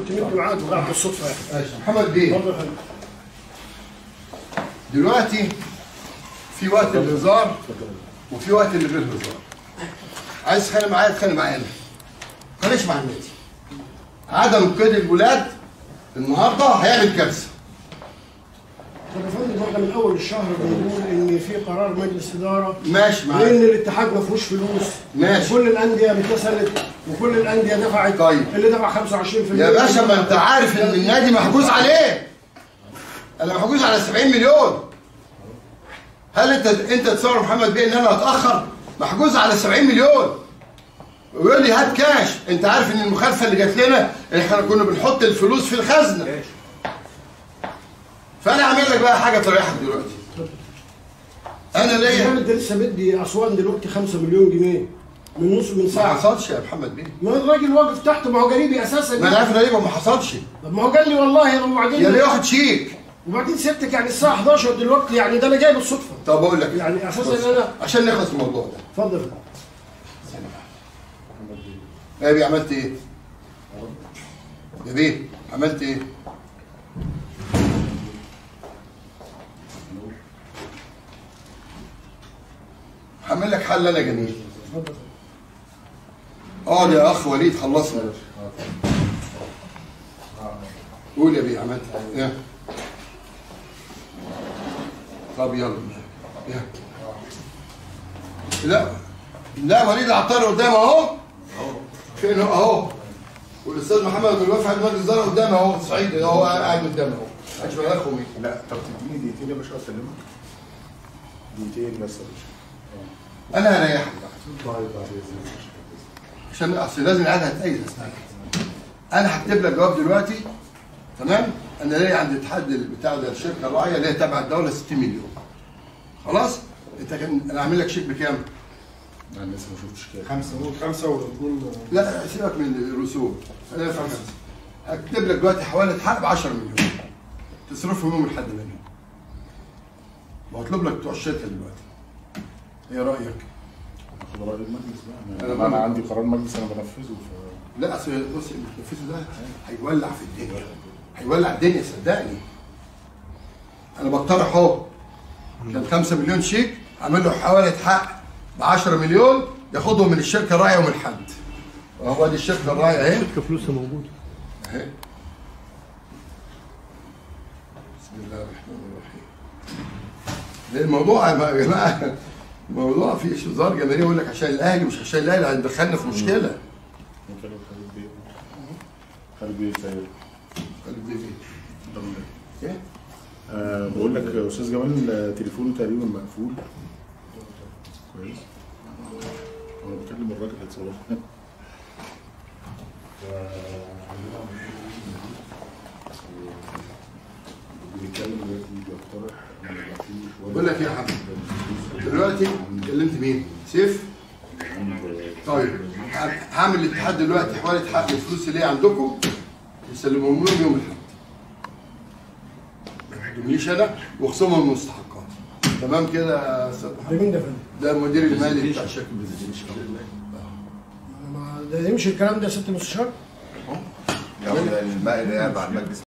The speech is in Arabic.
كنت معاك وقعت بالصدفه يا اخي. ماشي محمد بيه. اتفضل يا فندم. دلوقتي في وقت الهزار وفي وقت اللي غير هزار. عايز تتخانق معايا اتخانق معايا انا. ما تتخانقش مع النادي. عدم قيد الولاد النهارده هيعمل كارثه. طب يا فندم احنا من اول الشهر بنقول ان في قرار مجلس اداره ماشي معاك. لان الاتحاد ما فيهوش فلوس. ماشي. كل الانديه اتصلت وكل الانديه دفعت. طيب. اللي دفع 25% يا باشا ما انت عارف ان النادي محجوز عليه. انا محجوز على 70 مليون. هل انت تصور محمد بيه ان انا هتاخر؟ محجوز على 70 مليون. ويقول لي هات كاش. انت عارف ان المخالفه اللي جات لنا احنا كنا بنحط الفلوس في الخزنه. فانا هعمل لك بقى حاجه تريحك دلوقتي. انا ليا الراجل ده لسه مدي اسوان دلوقتي 5 مليون جنيه من ساعه. ما حصلش يا محمد بيه. ما الراجل واقف تحت، ما هو جريبي اساسا. ما انا عارف ليه ما حصلش. طب ما هو قال لي والله وبعدين يا ليه واخد شيك. وبعدين سبتك يعني الساعه 11 دلوقتي، يعني ده انا جاي بالصدفه. طب اقول لك يعني اساسا انا عشان نخلص من الموضوع ده. اتفضل. يا بيه عملت ايه؟ يا بيه عملت ايه؟ هعمل لك حل انا جميل. اقعد يا اخ وليد خلصنا. قول يا بيه عملت ايه؟ طب يلا. لا وليد العطار قدام اهو. فين اهو؟ والاستاذ محمد بن الوفا عند مجلس الاداره قدام اهو. صعيد اهو قاعد قدام اهو. محدش بيعرفهم ايه. لا طب تديني دقيقتين يا باشا اسلمك. دقيقتين بس يا باشا. انا هريحك بقى. طيب عشان اصل لازم العيال هتأيد. انا هكتب لك جواب دلوقتي. تمام؟ انا ليا عند الاتحاد بتاع ده الشركه الراعيه اللي هي تبع الدوله 60 مليون. خلاص؟ انت انا اعمل لك شيك بكام؟ انا لسه ما شفتش كده. 5 واثنين. لا سيبك من الرسوم. خلينا في 5. هكتب لك دلوقتي حوالي حق ب 10 مليون. تصرفهم يوم لحد منهم. وهطلب لك بتوع الشركه دلوقتي. ايه رايك؟ اخد راي المجلس بقى. انا عندي قرار مجلس انا بنفذه لا اصل بص التنفيذ ده هيولع في الدنيا. هيولع الدنيا صدقني. انا بقترح اهو. كان 5 مليون شيك اعمل له حوالي حق ب 10 مليون ياخدهم من الشركه الراعيه يوم الاحد. اهو دي الشركه الراعيه اهي. الشركه فلوسها موجوده. اهي. بسم الله الرحمن الرحيم. الموضوع يا جماعه الموضوع فيه هزار جماهيري. يقول لك عشان الاهلي مش عشان الاهلي هندخلنا في مشكله. خالد بيه سيد. خالد بيه ايه؟ بقول لك يا استاذ جمال تليفونه تقريبا مقفول. كويس. انا بكلم الراجل هيتصور. بيتكلم دلوقتي بيقترح بقول لك ايه يا حبيبي دلوقتي كلمت مين؟ سيف؟ طيب هعمل الاتحاد دلوقتي حوالي حق الفلوس اللي هي عندكم يسلمهم لهم يوم الاحد. ما تدومليش انا واخصمهم المستحقات. تمام كده يا استاذ محمد؟ ده مين ده يا فندم؟ ده المدير المالي بتاع شركه ده يمشي الكلام ده يا ست المستشار؟ ياخد الماء اللي قاعد على المجلس